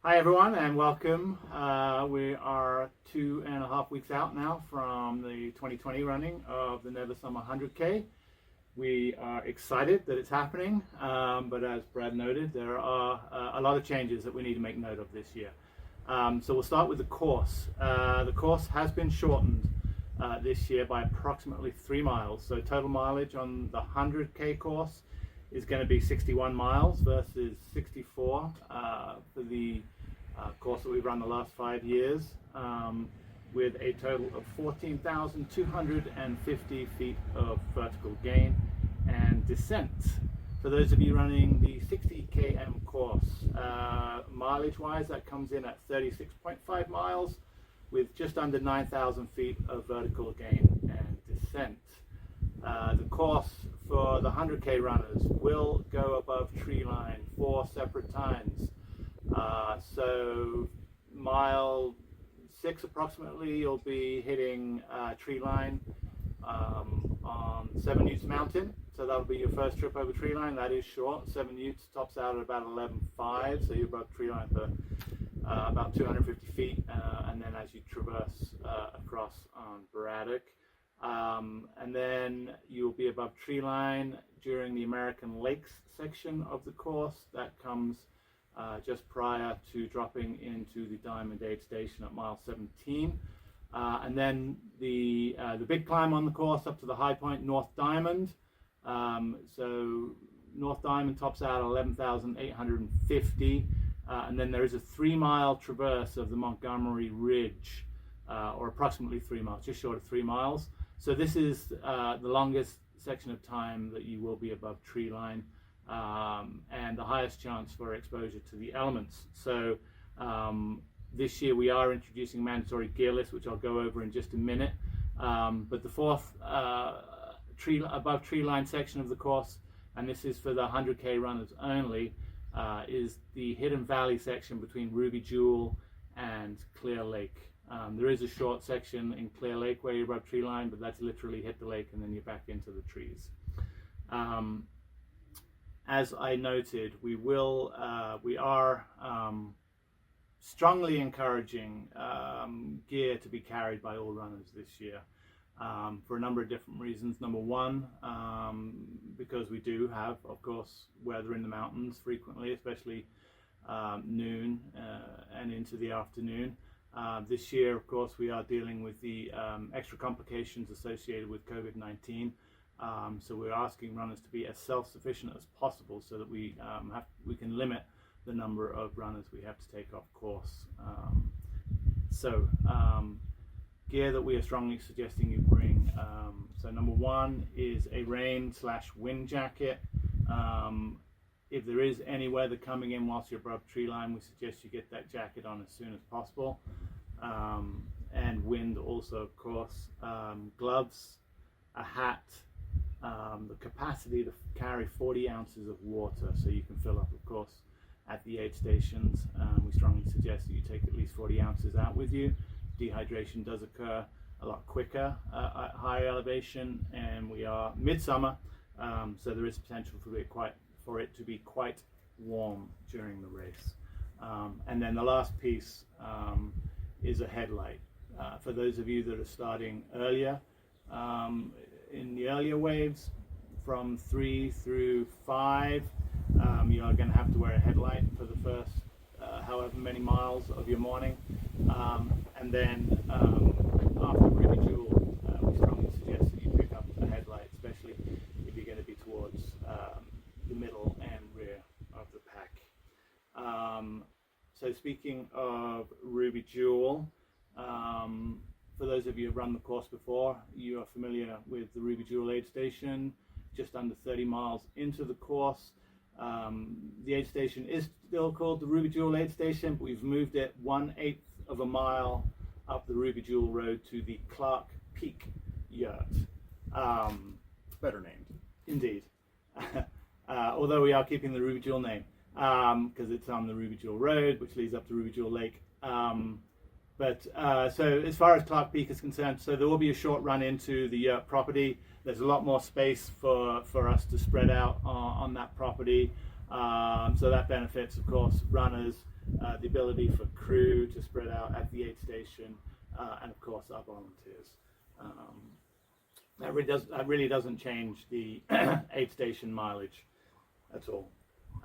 Hi everyone and welcome. We are 2.5 weeks out now from the 2020 running of the Never Summer 100K. We are excited that it's happening, but as Brad noted, there are a lot of changes that we need to make note of this year. So we'll start with the course. The course has been shortened this year by approximately 3 miles. So total mileage on the 100K course is going to be 61 miles versus 64 for the course that we've run the last 5 years, with a total of 14,250 feet of vertical gain and descent. For those of you running the 60 km course, mileage wise that comes in at 36.5 miles with just under 9,000 feet of vertical gain and descent. The course for the 100K runners will go above tree line 4 separate times. So mile 6 approximately, you'll be hitting tree line on 7 Utes Mountain. So that'll be your first trip over tree line. That is short. 7 Utes tops out at about 11.5, so you're above tree line for about 250 feet, and then as you traverse across on Braddock. And then you'll be above tree line during the American Lakes section of the course. That comes just prior to dropping into the Diamond Aid Station at mile 17. And then the big climb on the course up to the high point, North Diamond. So North Diamond tops out at 11,850. And then there is a 3-mile traverse of the Montgomery Ridge, or approximately 3 miles, just short of 3 miles. So this is the longest section of time that you will be above tree line, and the highest chance for exposure to the elements. So this year we are introducing mandatory gear lists, which I'll go over in just a minute. But the fourth above tree line section of the course, and this is for the 100K runners only, is the Hidden Valley section between Ruby Jewel and Clear Lake. There is a short section in Clear Lake where you're above tree line, but that's literally hit the lake and then you're back into the trees. As I noted, we are strongly encouraging gear to be carried by all runners this year, for a number of different reasons. Number one, because we do have, of course, weather in the mountains frequently, especially noon and into the afternoon. This year, of course, we are dealing with the extra complications associated with COVID-19. So we're asking runners to be as self-sufficient as possible so that we can limit the number of runners we have to take off course. Gear that we are strongly suggesting you bring. So number one is a rain/wind jacket. If there is any weather coming in whilst you're above tree line, we suggest you get that jacket on as soon as possible. And wind also, of course. Gloves, a hat, the capacity to carry 40 ounces of water, so you can fill up, of course, at the aid stations. We strongly suggest that you take at least 40 ounces out with you. Dehydration does occur a lot quicker at high elevation, and we are midsummer, so there is potential for it to be quite warm during the race. And then the last piece is a headlight. For those of you that are starting earlier, in the earlier waves, from 3 through 5, you are going to have to wear a headlight for the first however many miles of your morning. And then after Ruby Jewel, we strongly suggest that you pick up a headlight, especially if you're going to be towards the middle and rear of the pack. So speaking of Ruby Jewel, for those of you who've run the course before, you are familiar with the Ruby Jewel aid station, just under 30 miles into the course. The aid station is still called the Ruby Jewel aid station, but we've moved it 1/8 of a mile up the Ruby Jewel road to the Clark Peak yurt. Better named. Indeed. Although we are keeping the Ruby Jewel name, because it's on the Ruby Jewel road, which leads up to Ruby Jewel Lake. So as far as Clark Peak is concerned, so there will be a short run into the yurt property. There's a lot more space for us to spread out on that property. So that benefits, of course, runners, the ability for crew to spread out at the aid station, and of course our volunteers. That really doesn't change the aid station mileage at all.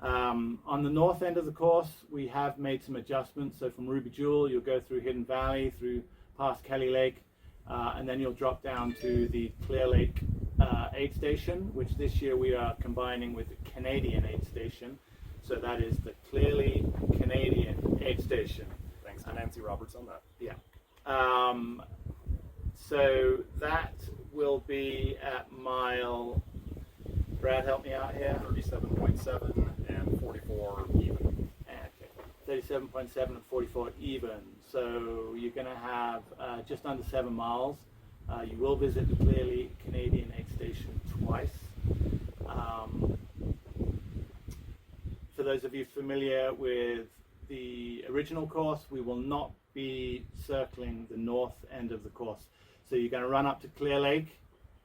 On the north end of the course, we have made some adjustments. So from Ruby Jewel, you'll go through Hidden Valley, through past Kelly Lake, and then you'll drop down to the Clear Lake aid station, which this year we are combining with the Canadian aid station. So that is the clearly Canadian aid station. Thanks to Nancy Roberts on that. Yeah. So that will be at mile, Brad, help me out here. 37.7 and 44 even. Okay, 37.7 and 44 even. So you're going to have just under 7 miles. You will visit the clearly Canadian aid station twice. For those of you familiar with the original course, we will not be circling the north end of the course. So you're going to run up to Clear Lake,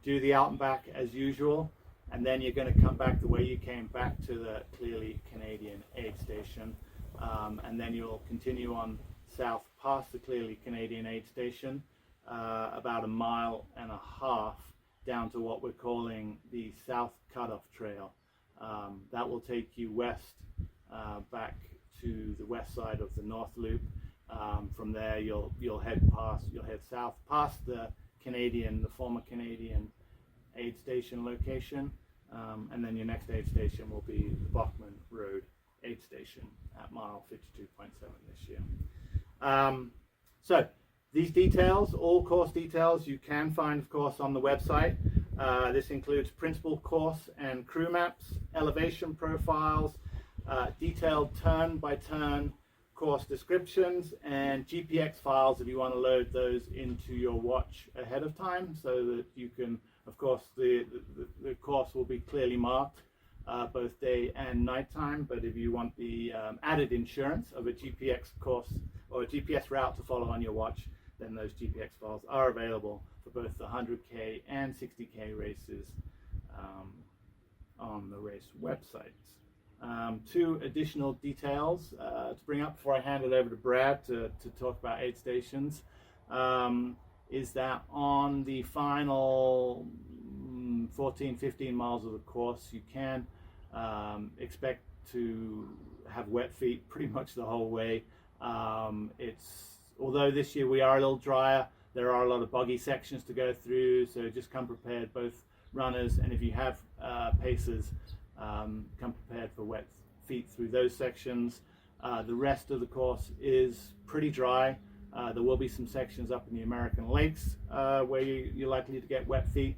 do the out and back as usual, and then you're going to come back the way you came back to the clearly Canadian aid station. And then you'll continue on south past the clearly Canadian aid station, about 1.5 miles down to what we're calling the South Cutoff Trail. That will take you west, back to the west side of the North Loop. From there, you'll head south past the former Canadian aid station location, and then your next aid station will be the Bachman Road aid station at mile 52.7 this year. So these details, all course details, you can find, of course, on the website. This includes principal course and crew maps, elevation profiles, detailed turn-by-turn course descriptions, and GPX files if you want to load those into your watch ahead of time, so that you can, of course, the course will be clearly marked both day and nighttime, but if you want the added insurance of a GPX course or a GPS route to follow on your watch, then those GPX files are available for both the 100K and 60K races on the race websites. Two additional details to bring up before I hand it over to Brad to talk about aid stations is that on the final 14-15 miles of the course, you can expect to have wet feet pretty much the whole way. Although this year we are a little drier, there are a lot of boggy sections to go through, so just come prepared, both runners, and if you have pacers, come prepared for wet feet through those sections. The rest of the course is pretty dry. There will be some sections up in the American Lakes where you're likely to get wet feet,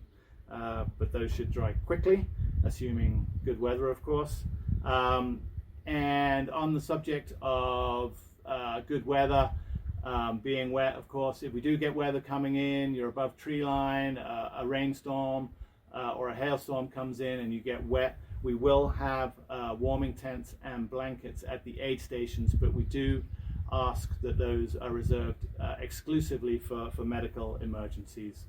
but those should dry quickly, assuming good weather, of course. And on the subject of good weather, being wet, of course, if we do get weather coming in, you're above tree line, a rainstorm or a hailstorm comes in and you get wet, we will have warming tents and blankets at the aid stations, but we do ask that those are reserved exclusively for medical emergencies.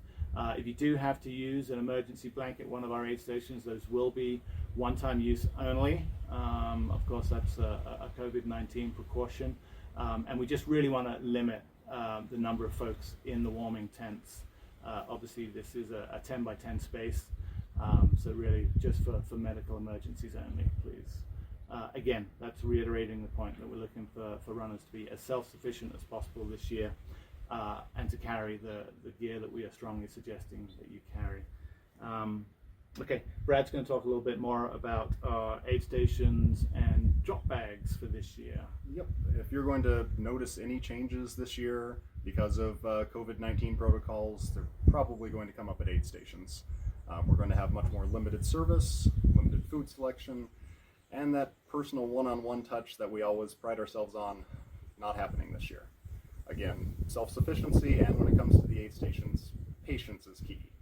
If you do have to use an emergency blanket at one of our aid stations, those will be one-time use only. Of course, that's a COVID-19 precaution. And we just really want to limit the number of folks in the warming tents. Obviously, this is a 10 by 10 space, so really just for medical emergencies only, please. Again, that's reiterating the point that we're looking for runners to be as self-sufficient as possible this year, and to carry the gear that we are strongly suggesting that you carry. Okay, Brad's going to talk a little bit more about our aid stations and drop bags for this year. Yep, if you're going to notice any changes this year because of COVID-19 protocols, they're probably going to come up at aid stations. We're going to have much more limited service, limited food selection, and that personal one-on-one touch that we always pride ourselves on, not happening this year. Again, self-sufficiency, and when it comes to the aid stations, patience is key.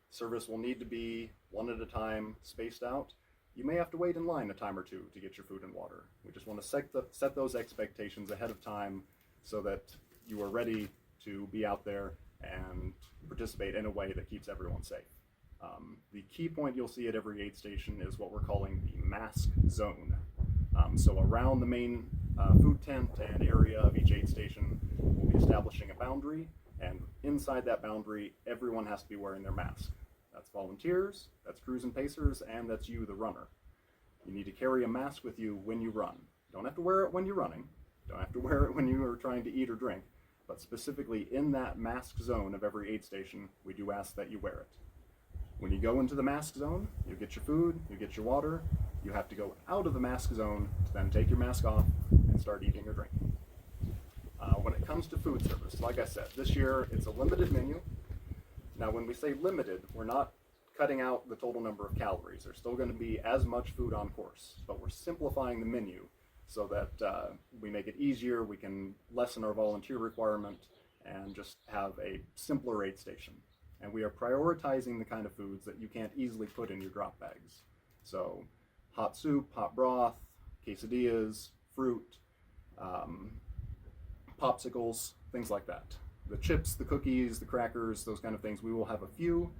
Service will need to be one at a time, spaced out. You may have to wait in line a time or two to get your food and water. We just want to set those expectations ahead of time so that you are ready to be out there and participate in a way that keeps everyone safe. The key point you'll see at every aid station is what we're calling the mask zone. So around the main food tent and area of each aid station, we'll be establishing a boundary, and inside that boundary, everyone has to be wearing their mask. That's volunteers, that's crews and pacers, and that's you, the runner. You need to carry a mask with you when you run. You don't have to wear it when you're running. You don't have to wear it when you are trying to eat or drink. But specifically in that mask zone of every aid station, we do ask that you wear it. When you go into the mask zone, you get your food, you get your water. You have to go out of the mask zone to then take your mask off and start eating or drinking. When it comes to food service, like I said, this year it's a limited menu. Now when we say limited, we're not cutting out the total number of calories. There's still going to be as much food on course, but we're simplifying the menu so that we make it easier, we can lessen our volunteer requirement, and just have a simpler aid station. And we are prioritizing the kind of foods that you can't easily put in your drop bags. So hot soup, hot broth, quesadillas, fruit, popsicles, things like that. The chips, the cookies, the crackers, those kind of things, we will have a few,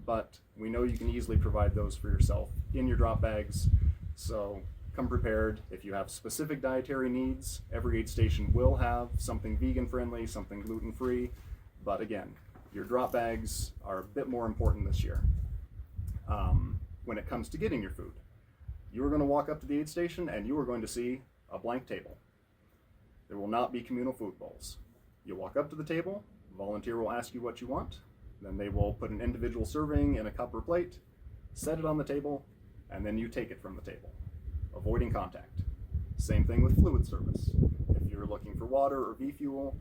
but we know you can easily provide those for yourself in your drop bags. So come prepared. If you have specific dietary needs, every aid station will have something vegan friendly, something gluten free, but again, your drop bags are a bit more important this year. When it comes to getting your food, you are going to walk up to the aid station and you are going to see a blank table. There will not be communal food bowls. You walk up to the table, the volunteer will ask you what you want, then they will put an individual serving in a cup or plate, set it on the table, and then you take it from the table, avoiding contact. Same thing with fluid service. If you're looking for water or V-fuel,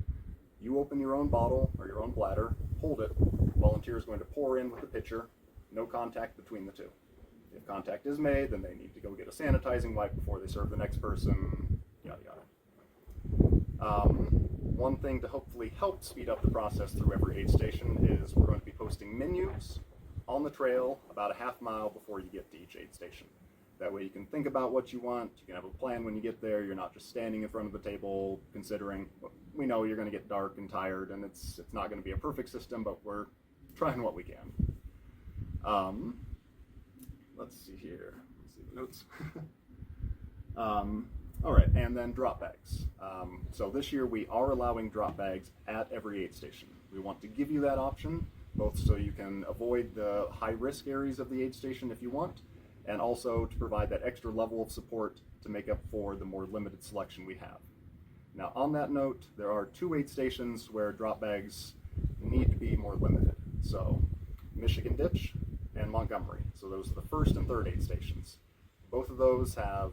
you open your own bottle or your own bladder, hold it, the volunteer is going to pour in with the pitcher, no contact between the two. If contact is made, then they need to go get a sanitizing wipe before they serve the next person, yada yada. One thing to hopefully help speed up the process through every aid station is we're going to be posting menus on the trail about a half mile before you get to each aid station. That way you can think about what you want, you can have a plan when you get there, you're not just standing in front of the table considering, we know you're going to get dark and tired and it's not going to be a perfect system, but we're trying what we can. Let's see here, let's see the notes. All right, and then drop bags. So this year we are allowing drop bags at every aid station. We want to give you that option, both so you can avoid the high-risk areas of the aid station if you want, and also to provide that extra level of support to make up for the more limited selection we have. Now on that note, there are 2 aid stations where drop bags need to be more limited. So Michigan Ditch and Montgomery. So those are the 1st and 3rd aid stations. Both of those have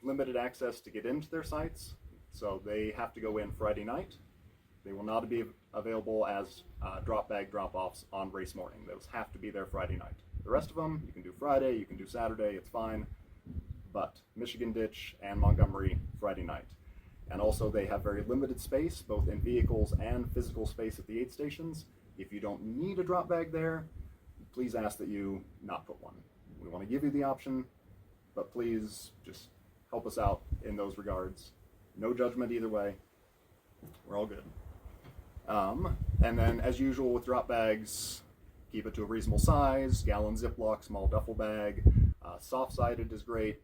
limited access to get into their sites, so they have to go in Friday night. They will not be available as drop bag drop-offs on race morning. Those have to be there Friday night. The rest of them, you can do Friday, you can do Saturday, it's fine, but Michigan Ditch and Montgomery, Friday night. And also they have very limited space, both in vehicles and physical space at the aid stations. If you don't need a drop bag there, please ask that you not put one. We want to give you the option, but please just help us out in those regards. No judgment either way. We're all good. And then as usual with drop bags, keep it to a reasonable size, gallon Ziploc, small duffel bag. Soft-sided is great.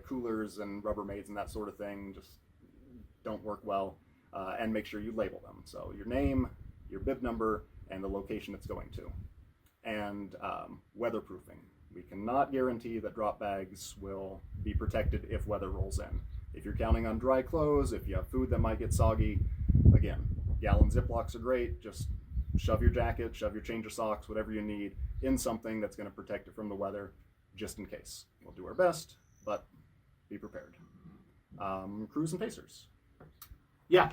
Coolers and Rubbermaids and that sort of thing just don't work well. And make sure you label them. So your name, your bib number, and the location it's going to. And weatherproofing. We cannot guarantee that drop bags will be protected if weather rolls in. If you're counting on dry clothes, if you have food that might get soggy, again, gallon Ziplocs are great. Just shove your jacket, shove your change of socks, whatever you need, in something that's going to protect it from the weather, just in case. We'll do our best, but be prepared. Crews and pacers. Yeah,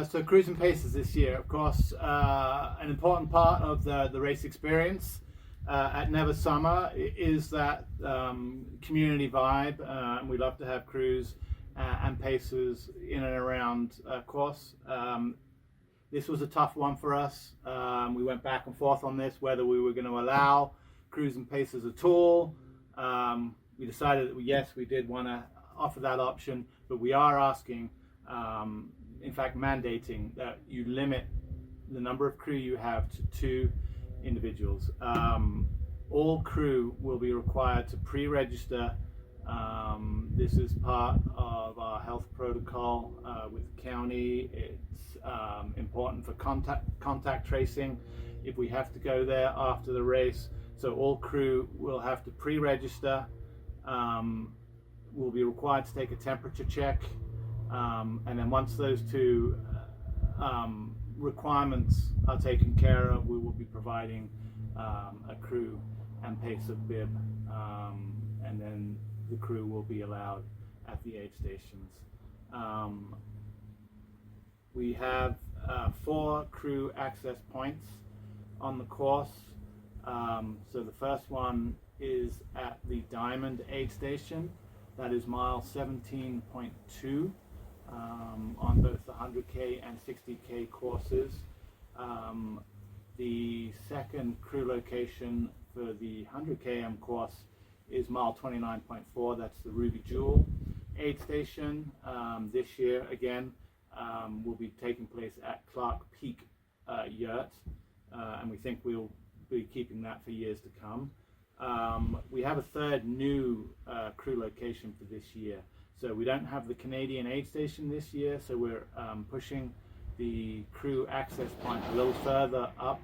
so crews and pacers this year, of course, an important part of the race experience at Never Summer is that community vibe, and we love to have crews and pacers in and around course. This was a tough one for us. We went back and forth on this, whether we were going to allow crews and pacers at all. We decided that yes, we did want to offer that option, but we are asking, in fact mandating, that you limit the number of crew you have to 2 individuals. All crew will be required to pre-register This is part of our health protocol with the county. It's important for contact tracing if we have to go there after the race. So all crew will have to pre-register. Will be required to take a temperature check, and then once those two requirements are taken care of, we will be providing a crew and pacer bib, and then the crew will be allowed at the aid stations. We have 4 crew access points on the course. So the first one is at the Diamond aid station. That is mile 17.2 on both the 100K and 60K courses. The second crew location for the 100 km course is mile 29.4. That's the Ruby Jewel aid station. This year again will be taking place at Clark Peak Yurt, and we think we'll be keeping that for years to come. We have a third new crew location for this year. So we don't have the Canadian aid station this year, so we're pushing the crew access point a little further up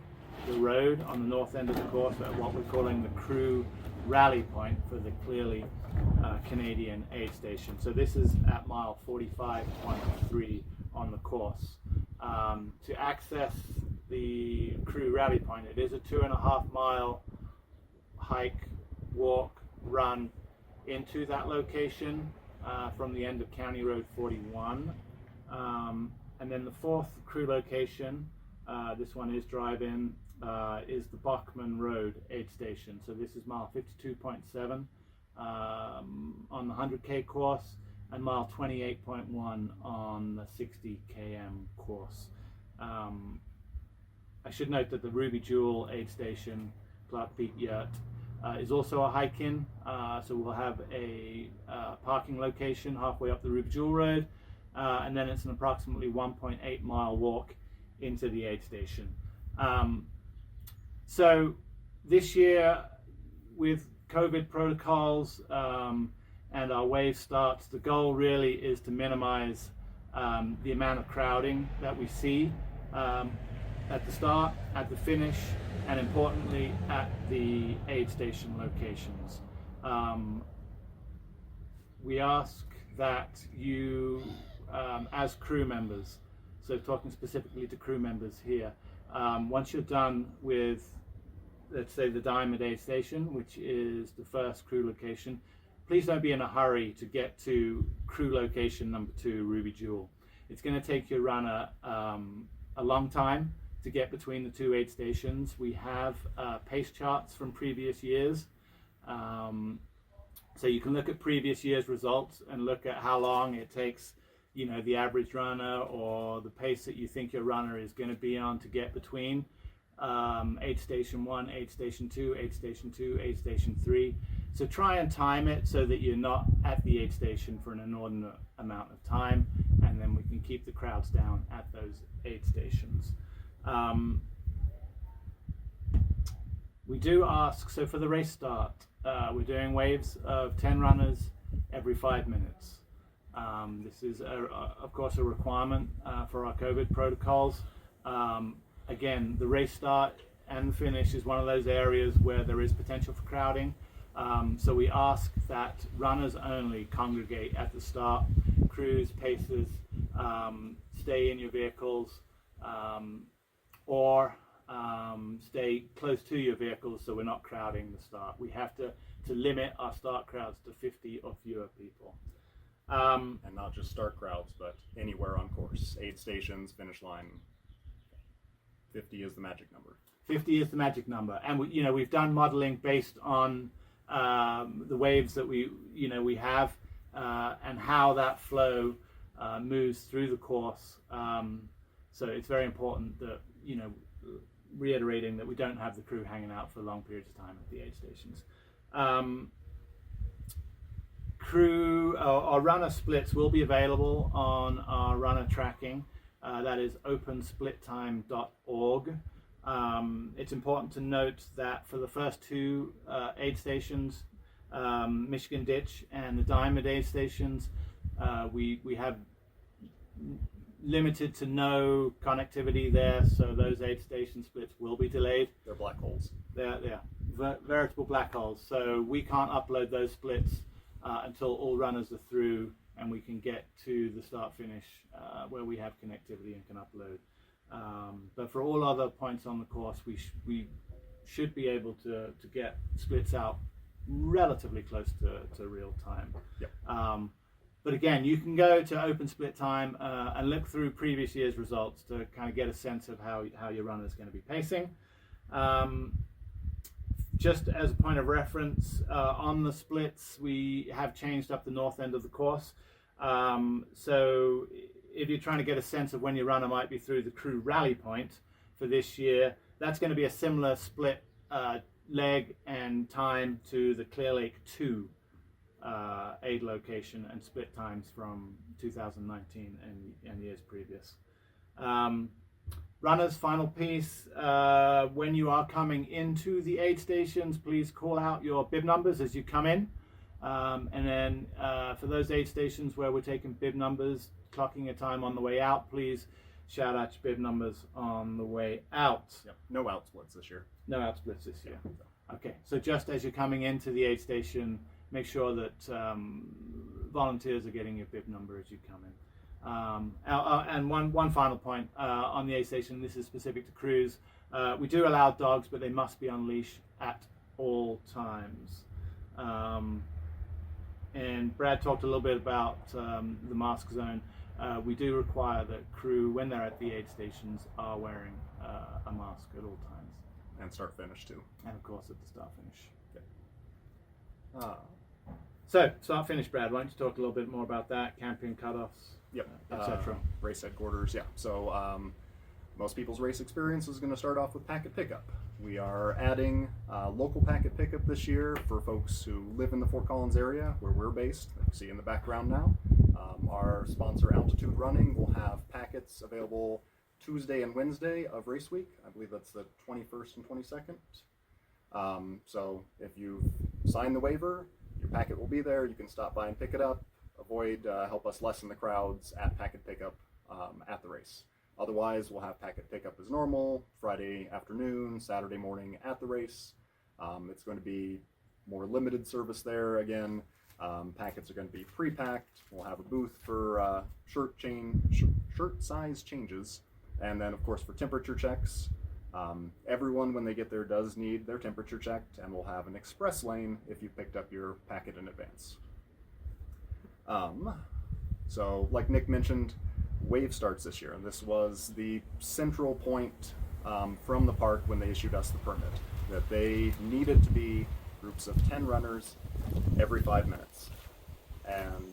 the road on the north end of the course at what we're calling the crew rally point for the clearly Canadian aid station. So this is at mile 45.3 on the course. To access the crew rally point, it is a 2.5 mile hike, walk, run into that location from the end of County Road 41. And then the fourth crew location, this one is drive-in, is the Bachman Road aid station. So this is mile 52.7 on the 100K course and mile 28.1 on the 60 km course. I should note that the Ruby Jewel aid station, Clark Peak Yurt, is also a hike-in, so we'll have a parking location halfway up the Ruby Jewel Road, and then it's an approximately 1.8 mile walk into the aid station. So this year, with COVID protocols and our wave starts, the goal really is to minimize the amount of crowding that we see at the start, at the finish, and importantly at the aid station locations. We ask that you, as crew members, so talking specifically to crew members here, once you're done with, let's say, the Diamond aid station, which is the first crew location, please don't be in a hurry to get to crew location number 2, Ruby Jewel. It's going to take your runner a long time to get between the 2 aid stations. We have pace charts from previous years, so you can look at previous year's results and look at how long it takes, you know, the average runner or the pace that you think your runner is going to be on to get between aid station 1, aid station 2, aid station 2, aid station 3. So try and time it so that you're not at the aid station for an inordinate amount of time, and then we can keep the crowds down at those aid stations. We do ask, so for the race start, we're doing waves of 10 runners every 5 minutes. This is, of course, a requirement for our COVID protocols. Again, the race start and finish is one of those areas where there is potential for crowding. So we ask that runners only congregate at the start. Crews, pacers, stay in your vehicles, or stay close to your vehicles so we're not crowding the start. We have to limit our start crowds to 50 or fewer people. And not just start crowds, but anywhere on course. Aid stations, finish line. 50 is the magic number. 50 is the magic number, and we've done modeling based on the waves that we have and how that flow moves through the course. So it's very important that, reiterating that we don't have the crew hanging out for long periods of time at the aid stations. Crew or runner splits will be available on our runner tracking. That is opensplittime.org. It's important to note that for the first 2 aid stations, Michigan Ditch and the Diamond aid stations, we have limited to no connectivity there, so those aid station splits will be delayed. They're black holes. They're veritable black holes, so we can't upload those splits until all runners are through and we can get to the start finish where we have connectivity and can upload. But for all other points on the course, we should be able to get splits out relatively close to real time. Yep. But again, you can go to Open Split Time and look through previous year's results to kind of get a sense of how your runner is going to be pacing. Just as a point of reference, on the splits, we have changed up the north end of the course. So if you're trying to get a sense of when your runner might be through the crew rally point for this year, that's going to be a similar split leg and time to the Clear Lake 2 aid location and split times from 2019 and years previous. Runners, final piece, when you are coming into the aid stations, please call out your bib numbers as you come in. And then for those aid stations where we're taking bib numbers, clocking a time on the way out, please shout out your bib numbers on the way out. Yep. No out splits this year. No out splits this year. Okay, so just as you're coming into the aid station, make sure that volunteers are getting your bib number as you come in. And one final point on the aid station, this is specific to crews. We do allow dogs, but they must be on leash at all times. And Brad talked a little bit about the mask zone. We do require that crew, when they're at the aid stations, are wearing a mask at all times. And start finish too. And of course at the start finish. Okay. So start finish, Brad. Why don't you talk a little bit more about that, camping cutoffs, Yep. etc. Race headquarters. Yeah. So most people's race experience is going to start off with packet pickup. We are adding local packet pickup this year for folks who live in the Fort Collins area where we're based. You can see in the background now. Our sponsor, Altitude Running, will have packets available Tuesday and Wednesday of race week. I believe that's the 21st and 22nd. So if you sign the waiver, your packet will be there. You can stop by and pick it up. Help us lessen the crowds at packet pickup at the race. Otherwise, we'll have packet pickup as normal, Friday afternoon, Saturday morning at the race. It's going to be more limited service there again. Packets are going to be pre-packed. We'll have a booth for shirt size changes. And then, of course, for temperature checks. Everyone, when they get there, does need their temperature checked, and we'll have an express lane if you picked up your packet in advance. So, like Nick mentioned, wave starts this year, and this was the central point from the park when they issued us the permit, that they needed to be groups of 10 runners every 5 minutes. And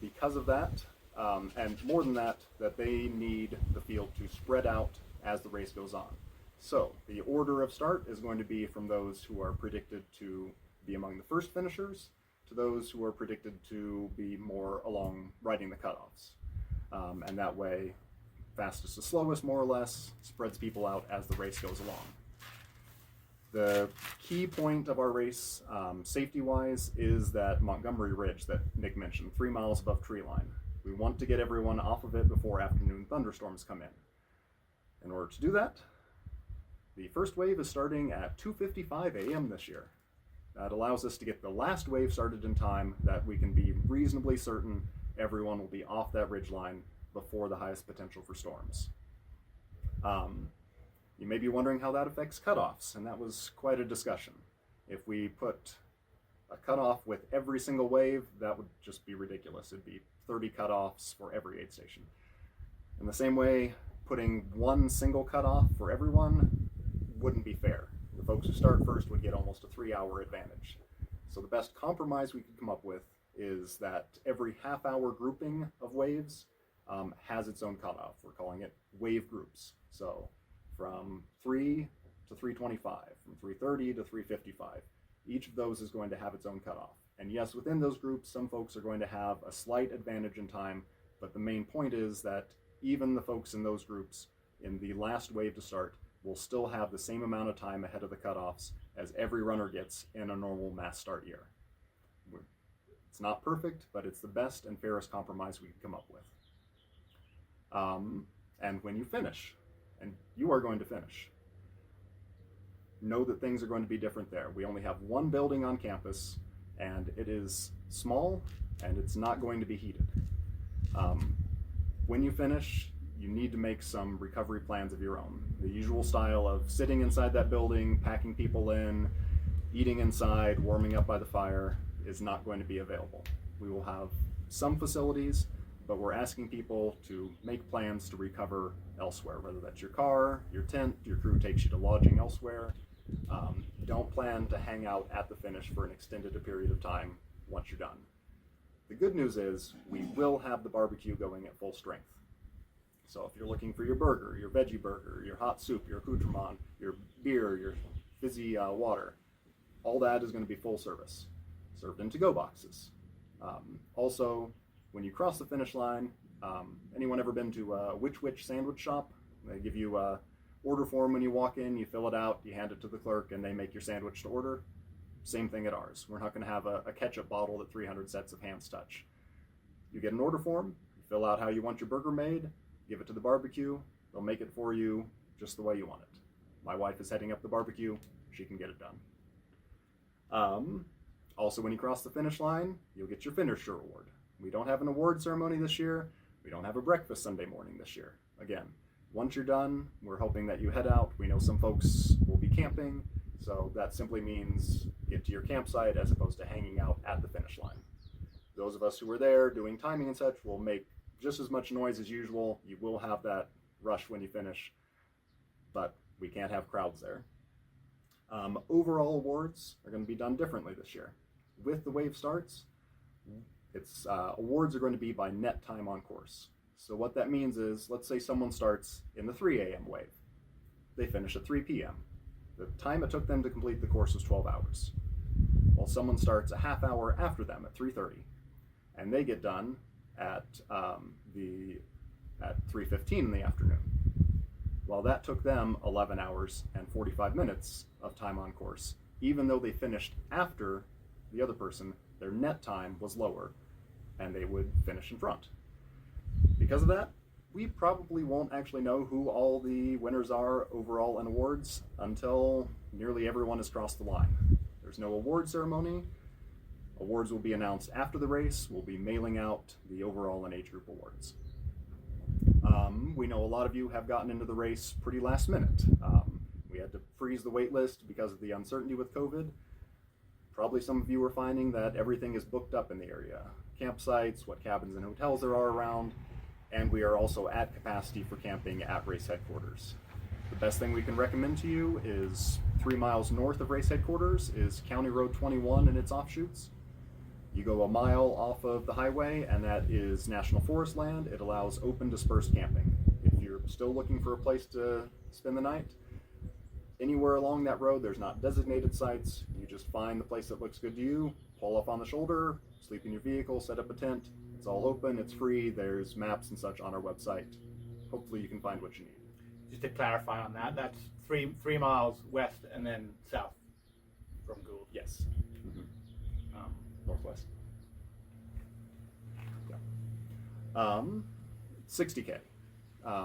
because of that, and more than that, that they need the field to spread out as the race goes on. So the order of start is going to be from those who are predicted to be among the first finishers to those who are predicted to be more along riding the cutoffs. And that way, fastest to slowest, more or less, spreads people out as the race goes along. The key point of our race, safety-wise, is that Montgomery Ridge that Nick mentioned, 3 miles above tree line. We want to get everyone off of it before afternoon thunderstorms come in. In order to do that, the first wave is starting at 2:55 a.m. this year. That allows us to get the last wave started in time that we can be reasonably certain everyone will be off that ridge line before the highest potential for storms. You may be wondering how that affects cutoffs, and that was quite a discussion. If we put a cutoff with every single wave, that would just be ridiculous. It'd be 30 cutoffs for every aid station. In the same way, putting one single cutoff for everyone wouldn't be fair. The folks who start first would get almost a 3-hour advantage. So the best compromise we could come up with is that every half-hour grouping of waves has its own cutoff. We're calling it wave groups. So from 3 to 3:25, from 3:30 to 3:55. Each of those is going to have its own cutoff. And yes, within those groups, some folks are going to have a slight advantage in time, but the main point is that even the folks in those groups in the last wave to start will still have the same amount of time ahead of the cutoffs as every runner gets in a normal mass start year. It's not perfect, but it's the best and fairest compromise we can come up with. And when you finish, and you are going to finish, know that things are going to be different there. We only have one building on campus, and it is small, and it's not going to be heated. When you finish, you need to make some recovery plans of your own. The usual style of sitting inside that building, packing people in, eating inside, warming up by the fire is not going to be available. We will have some facilities, but we're asking people to make plans to recover elsewhere, whether that's your car, your tent, your crew takes you to lodging elsewhere. Don't plan to hang out at the finish for an extended period of time once you're done. The good news is we will have the barbecue going at full strength. So if you're looking for your burger, your veggie burger, your hot soup, your accoutrement, your beer, your fizzy water, all that is going to be full service, served in to-go boxes. Also, when you cross the finish line, anyone ever been to a Which sandwich shop? They give you a order form when you walk in, you fill it out, you hand it to the clerk, and they make your sandwich to order. Same thing at ours. We're not going to have a ketchup bottle that 300 sets of hands touch. You get an order form, you fill out how you want your burger made, give it to the barbecue, they'll make it for you just the way you want it. My wife is heading up the barbecue, she can get it done. Also, when you cross the finish line, you'll get your finisher award. We don't have an award ceremony this year. We don't have a breakfast Sunday morning this year. Again, once you're done, we're hoping that you head out. We know some folks will be camping, so that simply means get to your campsite as opposed to hanging out at the finish line. Those of us who are there doing timing and such will make just as much noise as usual. You will have that rush when you finish, but we can't have crowds there. Overall awards are going to be done differently this year. With the wave starts, awards are going to be by net time on course. So what that means is, let's say someone starts in the 3 a.m. wave. They finish at 3 p.m. The time it took them to complete the course was 12 hours. Well, someone starts a half hour after them at 3:30, and they get done at 3:15 in the afternoon. Well, that took them 11 hours and 45 minutes of time on course. Even though they finished after the other person, their net time was lower, and they would finish in front. Because of that, we probably won't actually know who all the winners are overall in awards until nearly everyone has crossed the line. There's no award ceremony. Awards will be announced after the race. We'll be mailing out the overall and age group awards. We know a lot of you have gotten into the race pretty last minute. We had to freeze the wait list because of the uncertainty with COVID. Probably some of you are finding that everything is booked up in the area. Campsites, what cabins and hotels there are around, and we are also at capacity for camping at race headquarters. The best thing we can recommend to you is 3 miles north of race headquarters is County Road 21 and its offshoots. You go a mile off of the highway, and that is National Forest land. It allows open dispersed camping. If you're still looking for a place to spend the night, anywhere along that road, there's not designated sites. You just find the place that looks good to you, pull up on the shoulder, sleep in your vehicle, set up a tent. It's all open, it's free, there's maps and such on our website. Hopefully you can find what you need. Just to clarify on that, that's 3 miles west and then south from Gould. Yes. Northwest. Yeah. 60K.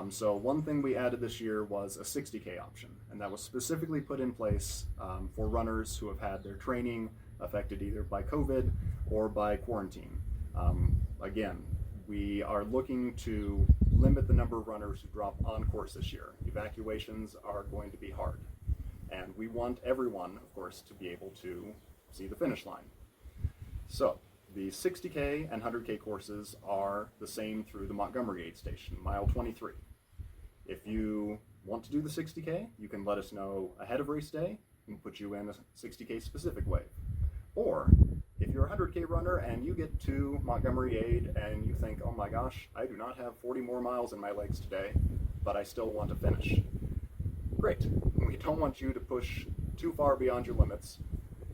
So one thing we added this year was a 60K option, and that was specifically put in place for runners who have had their training affected either by COVID or by quarantine. Again, we are looking to limit the number of runners who drop on course this year. Evacuations are going to be hard, and we want everyone, of course, to be able to see the finish line. So the 60K and 100K courses are the same through the Montgomery aid station, mile 23. If you want to do the 60K, you can let us know ahead of race day and put you in a 60K specific wave. Or if you're a 100K runner and you get to Montgomery aid and you think, oh my gosh, I do not have 40 more miles in my legs today, but I still want to finish. Great. We don't want you to push too far beyond your limits.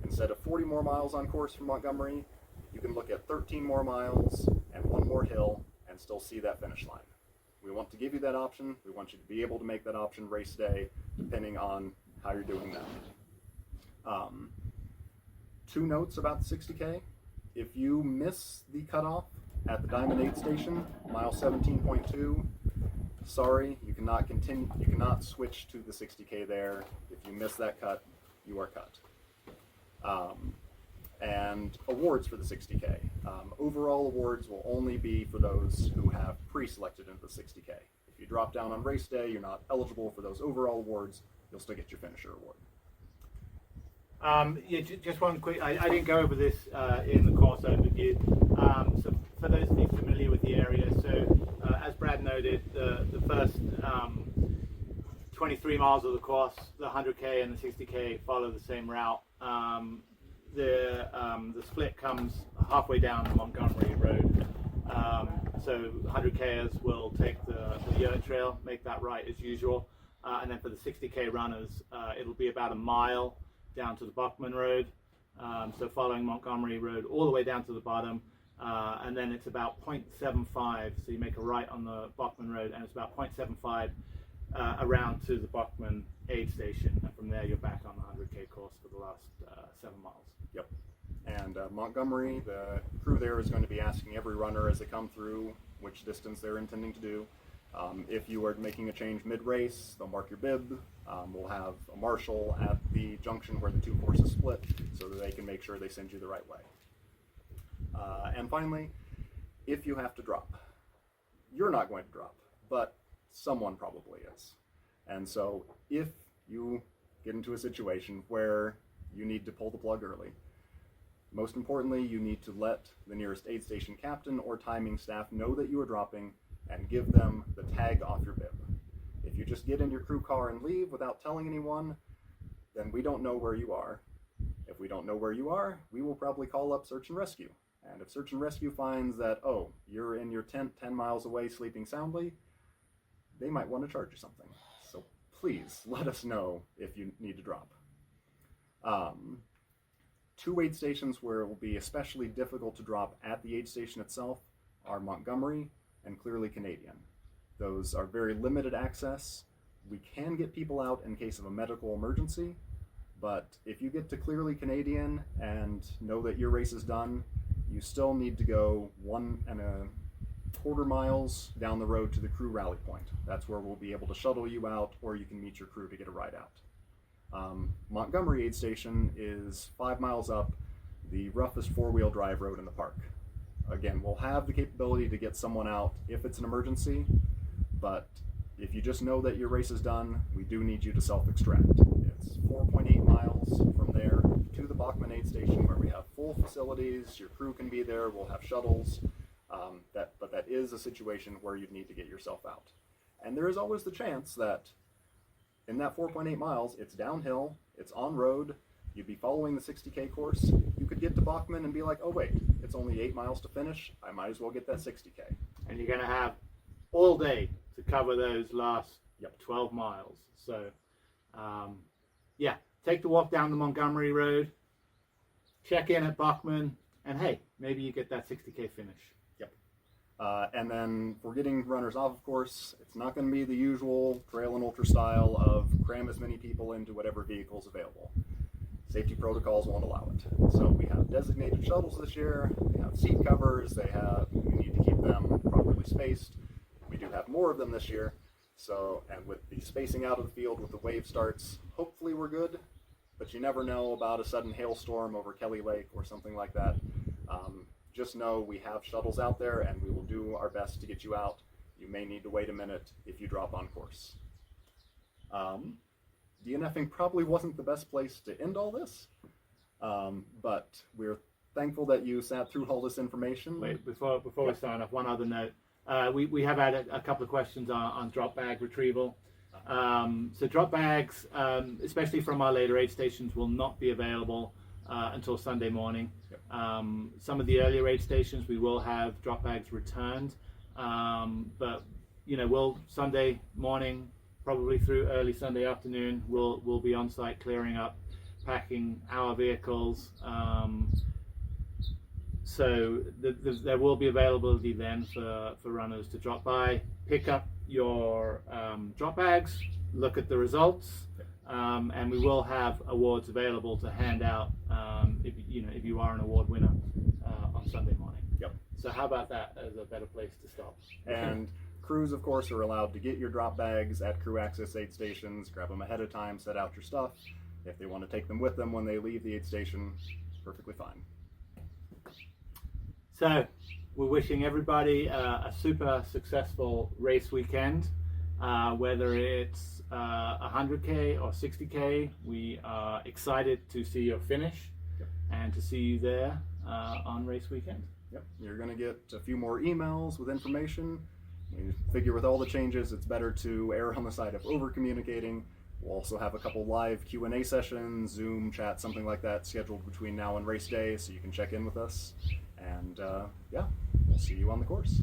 Instead of 40 more miles on course from Montgomery, you can look at 13 more miles and 1 more hill and still see that finish line. We want to give you that option. We want you to be able to make that option race day, depending on how you're doing that. Two notes about the 60K. If you miss the cutoff at the Diamond 8 station, mile 17.2, sorry, you cannot continue. You cannot switch to the 60K there. If you miss that cut, you are cut. And awards for the 60K. Overall awards will only be for those who have pre-selected into the 60K. If you drop down on race day, you're not eligible for those overall awards. You'll still get your finisher award. Yeah, just one quick, I didn't go over this in the course overview. So for those of you familiar with the area, so as Brad noted, the first 23 miles of the course, the 100K and the 60K follow the same route. The split comes halfway down the Montgomery Road. So 100Kers will take the Yurt Trail, make that right as usual. And then for the 60K runners, it'll be about a mile down to the Buckman Road, so following Montgomery Road all the way down to the bottom, and then it's about 0.75, so you make a right on the Buckman Road, and it's about 0.75 around to the Buckman aid station, and from there you're back on the 100K course for the last 7 miles. Yep. And Montgomery, the crew there is going to be asking every runner as they come through which distance they're intending to do. If you are making a change mid-race, they'll mark your bib. We'll have a marshal at the junction where the two courses split so that they can make sure they send you the right way. And finally, if you have to drop, you're not going to drop, but someone probably is. And so if you get into a situation where you need to pull the plug early, most importantly, you need to let the nearest aid station captain or timing staff know that you are dropping and give them the tag off your bib. If you just get in your crew car and leave without telling anyone, then we don't know where you are. If we don't know where you are, we will probably call up search and rescue. And if search and rescue finds that, oh, you're in your tent 10 miles away sleeping soundly, they might want to charge you something. So please let us know if you need to drop. Two aid stations where it will be especially difficult to drop at the aid station itself are Montgomery and Clearly Canadian. Those are very limited access. We can get people out in case of a medical emergency, but if you get to Clearly Canadian and know that your race is done, you still need to go 1.25 miles down the road to the crew rally point. That's where we'll be able to shuttle you out, or you can meet your crew to get a ride out. Montgomery aid station is 5 miles up the roughest four-wheel drive road in the park. Again, we'll have the capability to get someone out if it's an emergency, but if you just know that your race is done, we do need you to self-extract. It's 4.8 miles from there to the Bachman aid station where we have full facilities, your crew can be there, we'll have shuttles, but that is a situation where you'd need to get yourself out. And there is always the chance that in that 4.8 miles, it's downhill, it's on road, you'd be following the 60K course, you could get to Bachman and be like, oh wait, it's only 8 miles to finish, I might as well get that 60K. And you're going to have all day to cover those last 12 miles. So, yeah, take the walk down the Montgomery Road, check in at Bachman, and hey, maybe you get that 60K finish. Yep. And then for getting runners off, of course, it's not going to be the usual trail and ultra style of cram as many people into whatever vehicle's available. Safety protocols won't allow it. So we have designated shuttles this year, we have seat covers, we need to keep them properly spaced. We do have more of them this year. So, and with the spacing out of the field with the wave starts, hopefully we're good, but you never know about a sudden hailstorm over Kelly Lake or something like that. Just know we have shuttles out there and we will do our best to get you out. You may need to wait a minute if you drop on course. DNFing probably wasn't the best place to end all this, but we're thankful that you sat through all this information. Wait, before we sign off, one other note. We have had a couple of questions on drop bag retrieval. So drop bags, especially from our later aid stations, will not be available until Sunday morning. Yep. Some of the earlier aid stations we will have drop bags returned, but we'll Sunday morning, probably through early Sunday afternoon, we'll be on site clearing up, packing our vehicles. So there will be availability then for runners to drop by, pick up your drop bags, look at the results, and we will have awards available to hand out if you are an award winner on Sunday morning. Yep. So how about that as a better place to stop? And crews, of course, are allowed to get your drop bags at crew access aid stations, grab them ahead of time, set out your stuff. If they want to take them with them when they leave the aid station, perfectly fine. So we're wishing everybody a super successful race weekend, whether it's 100K or 60K. We are excited to see your finish. Yep. And to see you there on race weekend. Yep, you're going to get a few more emails with information. We figure with all the changes, it's better to err on the side of over-communicating. We'll also have a couple live Q&A sessions, Zoom chat, something like that scheduled between now and race day, so you can check in with us. And yeah, we'll see you on the course.